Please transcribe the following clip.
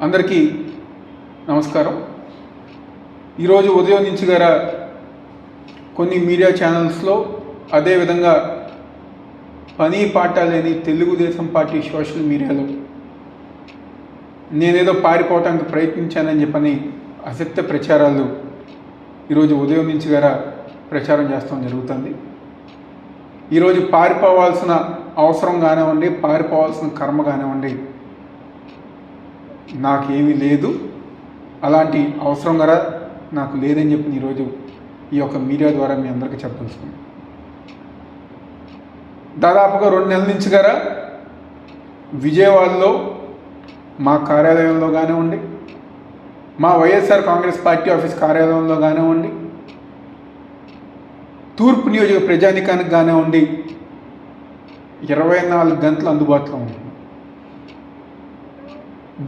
అందరికీ నమస్కారం. ఈరోజు ఉదయం నుంచి కొన్ని మీడియా ఛానల్స్లో, అదేవిధంగా పని పాట లేని తెలుగుదేశం పార్టీ సోషల్ మీడియాలో నేనేదో పారిపోవటానికి ప్రయత్నించానని చెప్పని అసత్య ప్రచారాలు ఈరోజు ఉదయం నుంచి ప్రచారం చేస్తాం జరుగుతుంది. ఈరోజు పారిపోవాల్సిన అవసరం కానివ్వండి, పారిపోవాల్సిన కర్మ కానివ్వండి, నాకేమీ లేదు. అలాంటి అవసరం నాకు లేదని చెప్పి ఈరోజు ఈ యొక్క మీడియా ద్వారా మీ అందరికీ చెప్పదలుచుకున్నాను. దాదాపుగా 2 నెలల నుంచి విజయవాడలో మా కార్యాలయంలో కానివ్వండి, మా వైఎస్ఆర్ కాంగ్రెస్ పార్టీ ఆఫీస్ కార్యాలయంలో కానివ్వండి, తూర్పు నియోజక ప్రజానికానికి కానివ్వండి 24 గంటలు అందుబాటులో ఉంది.